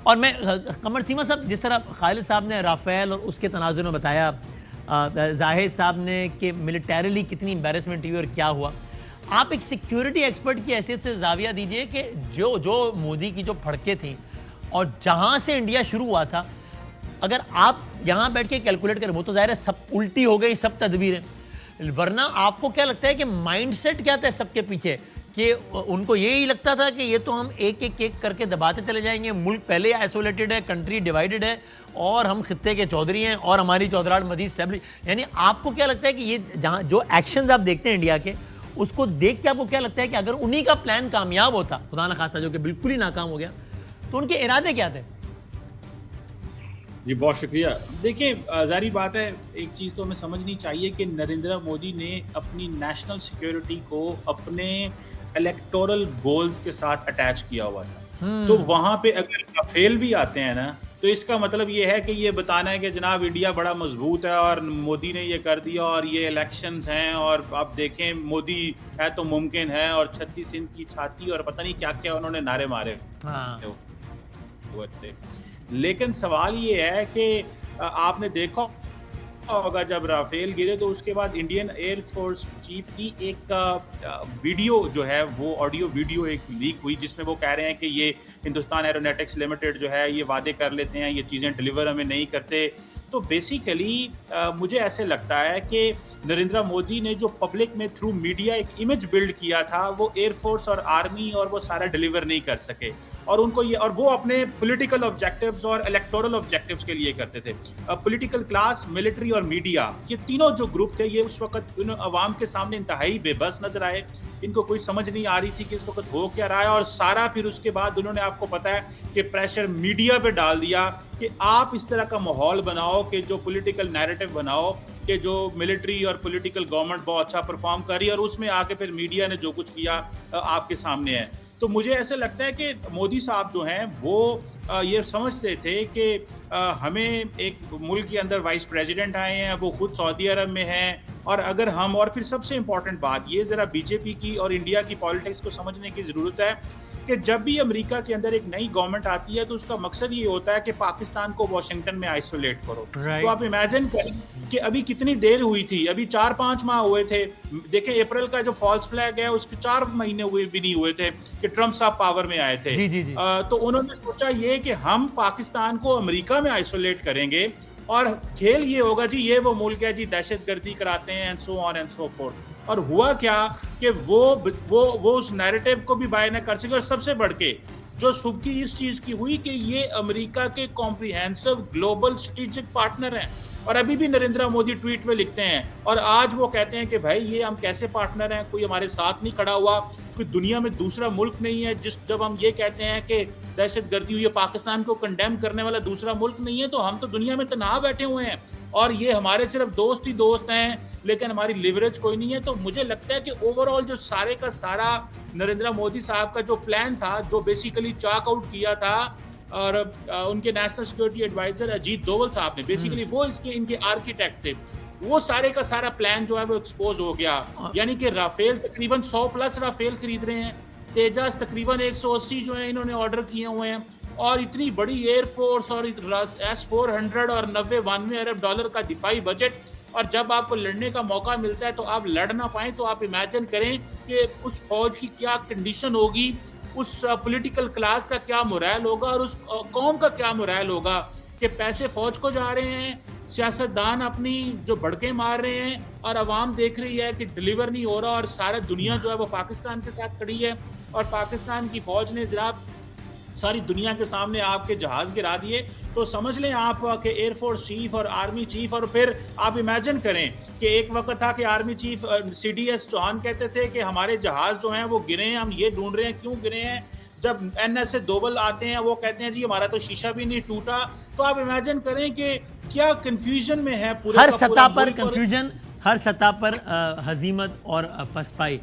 और मैं कमर चीमा साहब, जिस तरह खालिद साहब ने राफेल और उसके तनाजुर में बताया, जाहिद साहब ने कि मिलिटरीली कितनी एम्बैरेसमेंट हुई और क्या हुआ, आप एक सिक्योरिटी एक्सपर्ट की हैसियत से जाविया दीजिए कि जो मोदी की जो फड़कें थी और जहां से इंडिया शुरू हुआ था, अगर आप यहां बैठ के कैलकुलेट करें, वो तो जाहिर है सब उल्टी हो गई, सब तदबीरें, वरना आपको क्या लगता है कि माइंडसेट क्या था सबके पीछे, कि उनको यही लगता था कि ये तो हम एक एक एक करके दबाते चले जाएंगे, मुल्क पहले आइसोलेटेड है, कंट्री डिवाइडेड है और हम खित्ते के चौधरी हैं और हमारी चौधराट मजीद स्टैब्लिश। यानी आपको क्या लगता है कि ये जहाँ जो एक्शंस आप देखते हैं इंडिया के, उसको देख के आपको क्या लगता है कि अगर उन्हीं का प्लान कामयाब होता, खुदा न खास्ता जो कि बिल्कुल ही नाकाम हो गया, तो उनके इरादे क्या थे? जी बहुत शुक्रिया। देखिए ज़ाहिर बात है, एक चीज़ तो हमें समझनी चाहिए कि नरेंद्र मोदी ने अपनी नेशनल सिक्योरिटी को अपने इलेक्टोरल गोल्स के साथ अटैच किया हुआ था। तो वहाँ पे अगर राफेल भी आते हैं ना, तो इसका मतलब ये है कि ये बताना है कि जनाब इंडिया बड़ा मजबूत है और मोदी ने ये कर दिया और ये इलेक्शंस हैं और आप देखें मोदी है तो मुमकिन है और 36 इंच की छाती और पता नहीं क्या क्या उन्होंने नारे मारे हुए थे। लेकिन सवाल ये है कि आपने देखा होगा जब राफेल गिरे तो उसके बाद इंडियन एयर फोर्स चीफ की एक वीडियो जो है, वो ऑडियो वीडियो एक लीक हुई जिसमें वो कह रहे हैं कि ये हिंदुस्तान एरोनॉटिक्स लिमिटेड जो है ये वादे कर लेते हैं, ये चीज़ें डिलीवर हमें नहीं करते। तो बेसिकली मुझे ऐसे लगता है कि नरेंद्र मोदी ने जो पब्लिक में थ्रू मीडिया एक इमेज बिल्ड किया था, वो एयरफोर्स और आर्मी और वो सारा डिलीवर नहीं कर सके और उनको ये, और वो अपने पॉलिटिकल ऑब्जेक्टिव्स और इलेक्टोरल ऑब्जेक्टिव्स के लिए करते थे। पॉलिटिकल क्लास, मिलिट्री और मीडिया, ये तीनों जो ग्रुप थे, ये उस वक्त उन अवाम के सामने इंतहाई बेबस नजर आए। इनको कोई समझ नहीं आ रही थी कि इस वक्त हो क्या रहा है और सारा फिर उसके बाद उन्होंने, आपको पता है कि प्रेशर मीडिया पे डाल दिया कि आप इस तरह का माहौल बनाओ कि जो पॉलिटिकल नैरेटिव बनाओ कि जो मिलिट्री और पॉलिटिकल गवर्नमेंट बहुत अच्छा परफॉर्म कर रही है और उसमें आके फिर मीडिया ने जो कुछ किया आपके सामने है। तो मुझे ऐसे लगता है कि मोदी साहब जो हैं वो ये समझते थे कि हमें एक मुल्क के अंदर वाइस प्रेसिडेंट आए हैं, वो खुद सऊदी अरब में हैं और अगर हम, और फिर सबसे इंपॉर्टेंट बात ये, ज़रा बीजेपी की और इंडिया की पॉलिटिक्स को समझने की ज़रूरत है कि जब भी अमेरिका के अंदर एक नई गवर्नमेंट आती है तो उसका मकसद ये होता है कि पाकिस्तान को वॉशिंगटन में आइसोलेट करो। तो आप इमेजिन करें कि अभी कितनी देर हुई थी, अभी 4-5 माह हुए थे। देखें अप्रैल का जो फॉल्स फ्लैग है उसके 4 महीने हुए भी नहीं हुए थे कि ट्रंप साहब पावर में आए थे। जी। तो उन्होंने सोचा ये कि हम पाकिस्तान को अमेरिका में आइसोलेट करेंगे और खेल ये होगा जी, ये वो मुल्क है जी, दहशतगर्दी कराते हैं and so on and so fourth. और हुआ क्या कि वो उस नैरेटिव को भी बाय न कर सके और सबसे बढ़ के जो सुबकी इस चीज की हुई कि ये अमेरिका के कॉम्प्रिहेंसिव ग्लोबल स्ट्रेटेजिक पार्टनर हैं। और अभी भी नरेंद्र मोदी ट्वीट में लिखते हैं और आज वो कहते हैं कि भाई ये हम कैसे पार्टनर हैं, कोई हमारे साथ नहीं खड़ा हुआ, कोई दुनिया में दूसरा मुल्क नहीं है जब हम ये कहते हैं कि दहशतगर्दी हुई है, पाकिस्तान को कंडेम करने वाला दूसरा मुल्क नहीं है, तो हम तो दुनिया में तनहा बैठे हुए हैं और ये हमारे सिर्फ दोस्त ही दोस्त हैं लेकिन हमारी लिवरेज कोई नहीं है। तो मुझे लगता है कि ओवरऑल जो सारे का सारा नरेंद्र मोदी साहब का जो प्लान था, जो बेसिकली चाक आउट किया था और उनके national security adviser Ajit Doval साहब ने, बेसिकली वो इनके आर्किटेक्ट थे, वो सारे का सारा प्लान जो है वो एक्सपोज हो गया। यानी कि राफेल तकरीबन 100+ राफेल खरीद रहे हैं, तेजस तकरीबन 180 जो है इन्होंने ऑर्डर किए हुए हैं और इतनी बड़ी एयरफोर्स और S-400 और 90-92 अरब डॉलर का दिफाई बजट। और जब आपको लड़ने का मौका मिलता है तो आप लड़ ना पाए, तो आप इमेजिन करें कि उस फौज की क्या कंडीशन होगी, उस पॉलिटिकल क्लास का क्या मोरल होगा और उस कौम का क्या मोरल होगा कि पैसे फौज को जा रहे हैं, सियासतदान अपनी जो भड़के मार रहे हैं और अवाम देख रही है कि डिलीवर नहीं हो रहा और सारा दुनिया जो है वो पाकिस्तान के साथ खड़ी है और पाकिस्तान की फौज ने जनाब सारी दुनिया के सामने आपके जहाज गिरा दिए। तो समझ लें आप कि एयरफोर्स चीफ और आर्मी चीफ, और फिर आप इमेजिन करें कि एक वक्त था कि आर्मी चीफ CDS चौहान कहते थे कि हमारे जहाज जो हैं वो गिरे हैं, हम ये ढूंढ रहे हैं क्यों गिरे हैं। जब NSA डोवल आते हैं वो कहते हैं जी हमारा तो शीशा भी नहीं टूटा। तो आप इमेजिन करें कि क्या कंफ्यूजन में है पूरे हर सतह पर कंफ्यूजन, हर सतह पर हजीमत और पसपाई।